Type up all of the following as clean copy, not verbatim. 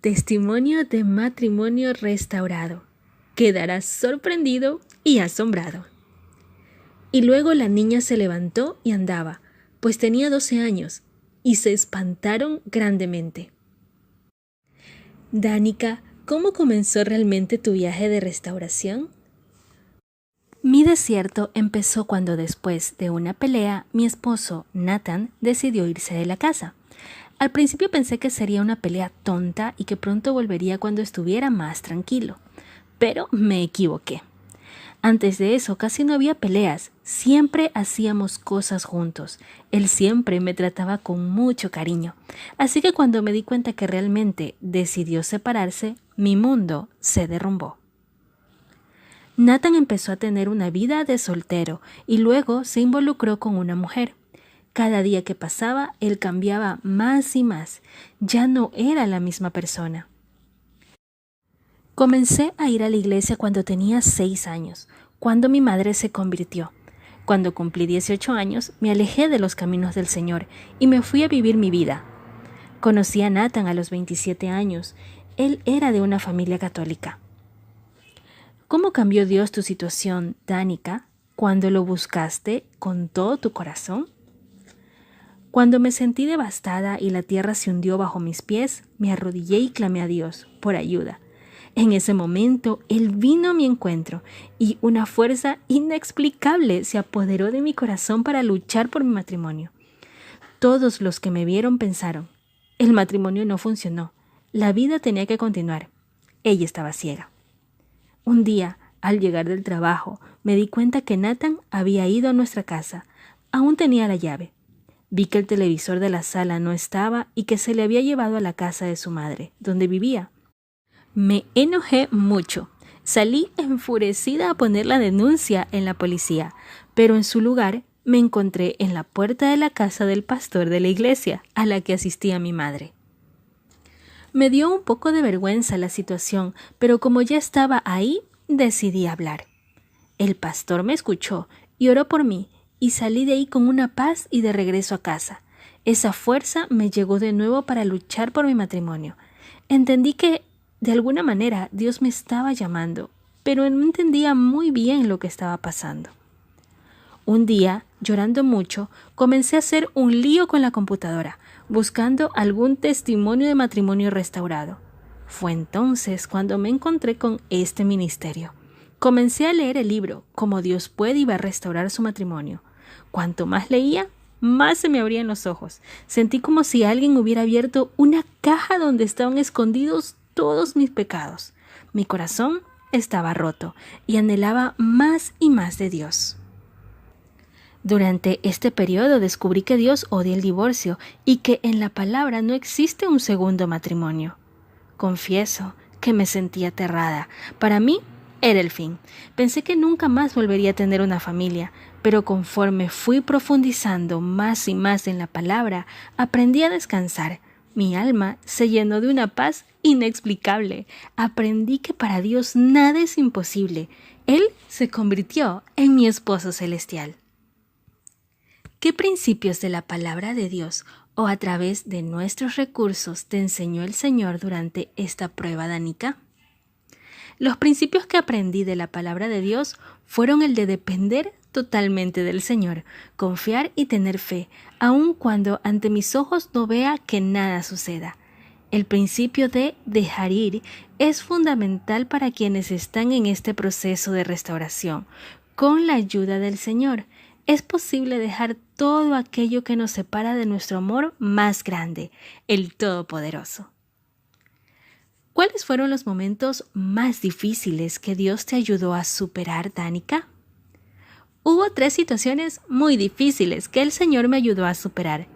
Testimonio de matrimonio restaurado. Quedarás sorprendido y asombrado. Y luego la niña se levantó y andaba, pues tenía 12 años, y se espantaron grandemente. Danica, ¿cómo comenzó realmente tu viaje de restauración? Mi desierto empezó cuando después de una pelea, mi esposo, Nathan, decidió irse de la casa. Al principio pensé que sería una pelea tonta y que pronto volvería cuando estuviera más tranquilo, pero me equivoqué. Antes de eso casi no había peleas, siempre hacíamos cosas juntos. Él siempre me trataba con mucho cariño, así que cuando me di cuenta que realmente decidió separarse, mi mundo se derrumbó. Nathan empezó a tener una vida de soltero y luego se involucró con una mujer. Cada día que pasaba, él cambiaba más y más. Ya no era la misma persona. Comencé a ir a la iglesia cuando tenía 6 años, cuando mi madre se convirtió. Cuando cumplí 18 años, me alejé de los caminos del Señor y me fui a vivir mi vida. Conocí a Nathan a los 27 años. Él era de una familia católica. ¿Cómo cambió Dios tu situación, Danica, cuando lo buscaste con todo tu corazón? Cuando me sentí devastada y la tierra se hundió bajo mis pies, me arrodillé y clamé a Dios por ayuda. En ese momento, Él vino a mi encuentro y una fuerza inexplicable se apoderó de mi corazón para luchar por mi matrimonio. Todos los que me vieron pensaron, el matrimonio no funcionó, la vida tenía que continuar. Ella estaba ciega. Un día, al llegar del trabajo, me di cuenta que Nathan había ido a nuestra casa. Aún tenía la llave. Vi que el televisor de la sala no estaba y que se le había llevado a la casa de su madre, donde vivía. Me enojé mucho. Salí enfurecida a poner la denuncia en la policía, pero en su lugar me encontré en la puerta de la casa del pastor de la iglesia a la que asistía mi madre. Me dio un poco de vergüenza la situación, pero como ya estaba ahí, decidí hablar. El pastor me escuchó y oró por mí, y salí de ahí con una paz y de regreso a casa. Esa fuerza me llegó de nuevo para luchar por mi matrimonio. Entendí que, de alguna manera, Dios me estaba llamando, pero no entendía muy bien lo que estaba pasando. Un día, llorando mucho, comencé a hacer un lío con la computadora, buscando algún testimonio de matrimonio restaurado. Fue entonces cuando me encontré con este ministerio. Comencé a leer el libro, Cómo Dios puede y va a restaurar su matrimonio. Cuanto más leía, más se me abrían los ojos. Sentí como si alguien hubiera abierto una caja donde estaban escondidos todos mis pecados. Mi corazón estaba roto y anhelaba más y más de Dios. Durante este periodo descubrí que Dios odia el divorcio y que en la palabra no existe un segundo matrimonio. Confieso que me sentí aterrada. Para mí era el fin. Pensé que nunca más volvería a tener una familia, pero conforme fui profundizando más y más en la palabra, aprendí a descansar. Mi alma se llenó de una paz inexplicable. Aprendí que para Dios nada es imposible. Él se convirtió en mi esposo celestial. ¿Qué principios de la palabra de Dios o a través de nuestros recursos te enseñó el Señor durante esta prueba, Danica? Los principios que aprendí de la palabra de Dios fueron el de depender totalmente del Señor, confiar y tener fe, aun cuando ante mis ojos no vea que nada suceda. El principio de dejar ir es fundamental para quienes están en este proceso de restauración. Con la ayuda del Señor, es posible dejar todo aquello que nos separa de nuestro amor más grande, el Todopoderoso. ¿Cuáles fueron los momentos más difíciles que Dios te ayudó a superar, Danica? Hubo 3 situaciones muy difíciles que el Señor me ayudó a superar.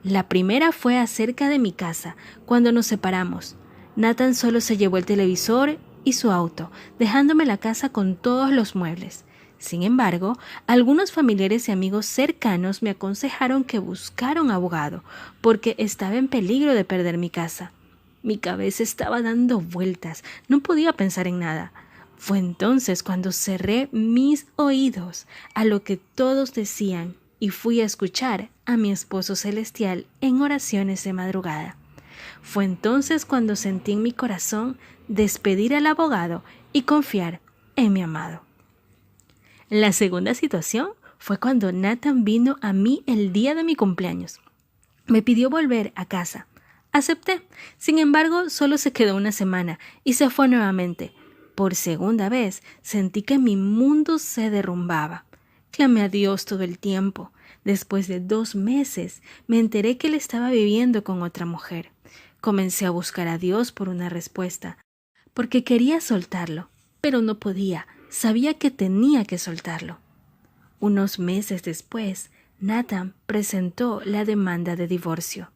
La primera fue acerca de mi casa, cuando nos separamos. Nathan solo se llevó el televisor y su auto, dejándome la casa con todos los muebles. Sin embargo, algunos familiares y amigos cercanos me aconsejaron que buscara un abogado, porque estaba en peligro de perder mi casa. Mi cabeza estaba dando vueltas, no podía pensar en nada. Fue entonces cuando cerré mis oídos a lo que todos decían y fui a escuchar a mi esposo celestial en oraciones de madrugada. Fue entonces cuando sentí en mi corazón despedir al abogado y confiar en mi amado. La segunda situación fue cuando Nathan vino a mí el día de mi cumpleaños. Me pidió volver a casa. Acepté. Sin embargo, solo se quedó una semana y se fue nuevamente. Por segunda vez sentí que mi mundo se derrumbaba. Clamé a Dios todo el tiempo. Después de 2 meses me enteré que él estaba viviendo con otra mujer. Comencé a buscar a Dios por una respuesta, porque quería soltarlo, pero no podía. Sabía que tenía que soltarlo. Unos meses después, Nathan presentó la demanda de divorcio.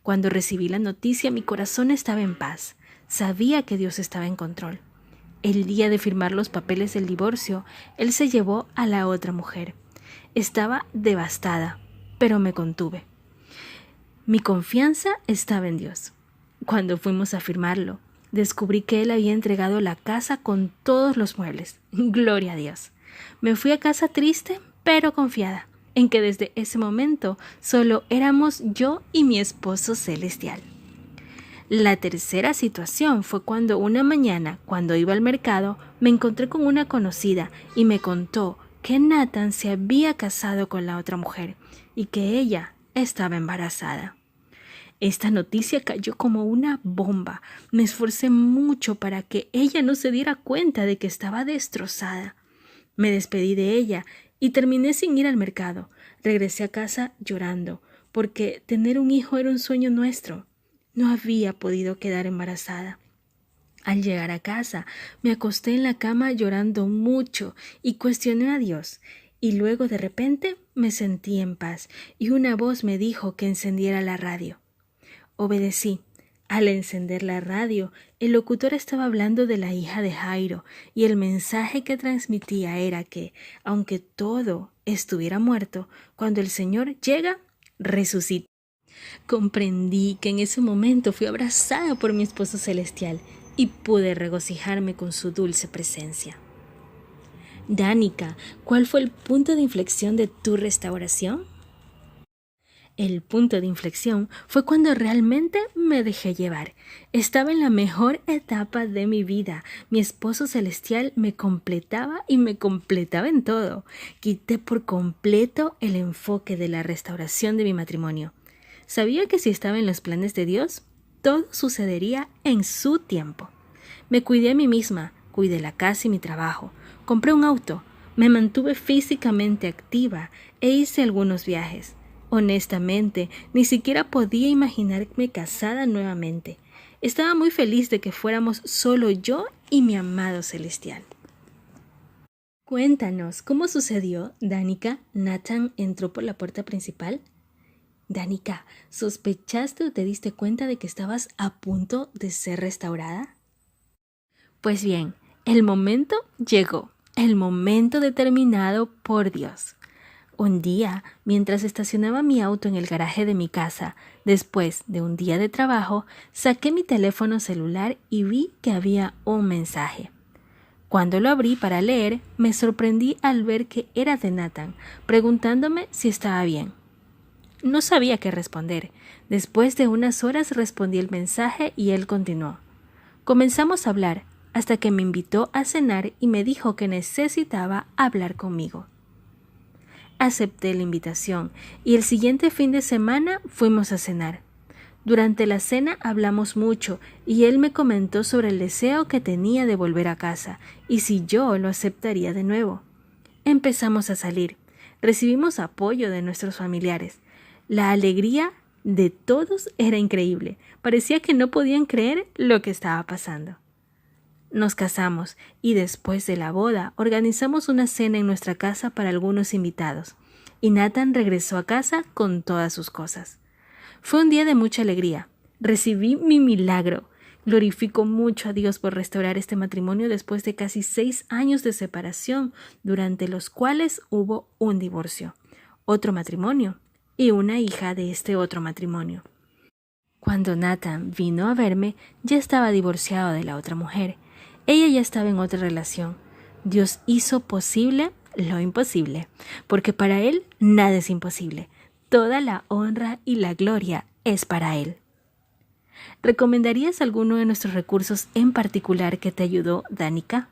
Cuando recibí la noticia, mi corazón estaba en paz. Sabía que Dios estaba en control. El día de firmar los papeles del divorcio, él se llevó a la otra mujer. Estaba devastada, pero me contuve. Mi confianza estaba en Dios. Cuando fuimos a firmarlo, descubrí que él había entregado la casa con todos los muebles. Gloria a Dios. Me fui a casa triste, pero confiada en que desde ese momento solo éramos yo y mi esposo celestial. La tercera situación fue cuando una mañana, cuando iba al mercado, me encontré con una conocida y me contó que Nathan se había casado con la otra mujer y que ella estaba embarazada. Esta noticia cayó como una bomba. Me esforcé mucho para que ella no se diera cuenta de que estaba destrozada. Me despedí de ella y terminé sin ir al mercado. Regresé a casa llorando, porque tener un hijo era un sueño nuestro. No había podido quedar embarazada. Al llegar a casa, me acosté en la cama llorando mucho y cuestioné a Dios. Y luego de repente me sentí en paz y una voz me dijo que encendiera la radio. Obedecí. Al encender la radio, el locutor estaba hablando de la hija de Jairo y el mensaje que transmitía era que, aunque todo estuviera muerto, cuando el Señor llega, resucita. Comprendí que en ese momento fui abrazada por mi esposo celestial y pude regocijarme con su dulce presencia. Danica, ¿cuál fue el punto de inflexión de tu restauración? El punto de inflexión fue cuando realmente me dejé llevar. Estaba en la mejor etapa de mi vida. Mi esposo celestial me completaba y me completaba en todo. Quité por completo el enfoque de la restauración de mi matrimonio. Sabía que si estaba en los planes de Dios, todo sucedería en su tiempo. Me cuidé a mí misma, cuidé la casa y mi trabajo. Compré un auto, me mantuve físicamente activa e hice algunos viajes. Honestamente, ni siquiera podía imaginarme casada nuevamente. Estaba muy feliz de que fuéramos solo yo y mi amado celestial. Cuéntanos, ¿cómo sucedió, Danica? ¿Nathan entró por la puerta principal? Danica, ¿sospechaste o te diste cuenta de que estabas a punto de ser restaurada? Pues bien, el momento llegó, el momento determinado por Dios. Un día, mientras estacionaba mi auto en el garaje de mi casa, después de un día de trabajo, saqué mi teléfono celular y vi que había un mensaje. Cuando lo abrí para leer, me sorprendí al ver que era de Nathan, preguntándome si estaba bien. No sabía qué responder. Después de unas horas respondí el mensaje y él continuó. Comenzamos a hablar, hasta que me invitó a cenar y me dijo que necesitaba hablar conmigo. Acepté la invitación y el siguiente fin de semana fuimos a cenar. Durante la cena hablamos mucho y él me comentó sobre el deseo que tenía de volver a casa y si yo lo aceptaría de nuevo. Empezamos a salir. Recibimos apoyo de nuestros familiares. La alegría de todos era increíble. Parecía que no podían creer lo que estaba pasando. Nos casamos y después de la boda organizamos una cena en nuestra casa para algunos invitados y Nathan regresó a casa con todas sus cosas. Fue un día de mucha alegría. Recibí mi milagro. Glorifico mucho a Dios por restaurar este matrimonio después de casi 6 años de separación, durante los cuales hubo un divorcio, otro matrimonio y una hija de este otro matrimonio. Cuando Nathan vino a verme, ya estaba divorciado de la otra mujer. Ella ya estaba en otra relación. Dios hizo posible lo imposible, porque para Él nada es imposible. Toda la honra y la gloria es para Él. ¿Recomendarías alguno de nuestros recursos en particular que te ayudó, Danica?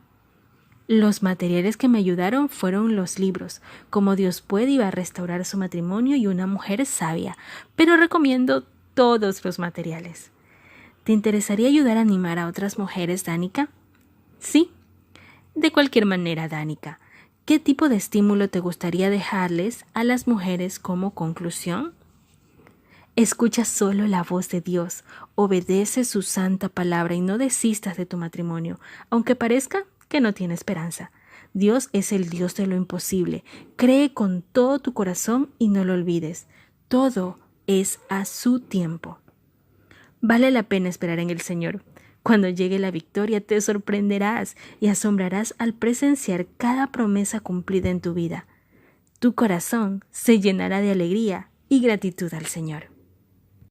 Los materiales que me ayudaron fueron los libros, Cómo Dios puede y va a restaurar su matrimonio y Una mujer sabia, pero recomiendo todos los materiales. ¿Te interesaría ayudar a animar a otras mujeres, Danica? Sí. De cualquier manera, Danica, ¿qué tipo de estímulo te gustaría dejarles a las mujeres como conclusión? Escucha solo la voz de Dios, obedece su santa palabra y no desistas de tu matrimonio, aunque parezca que no tiene esperanza. Dios es el Dios de lo imposible. Cree con todo tu corazón y no lo olvides. Todo es a su tiempo. Vale la pena esperar en el Señor. Cuando llegue la victoria te sorprenderás y asombrarás al presenciar cada promesa cumplida en tu vida. Tu corazón se llenará de alegría y gratitud al Señor.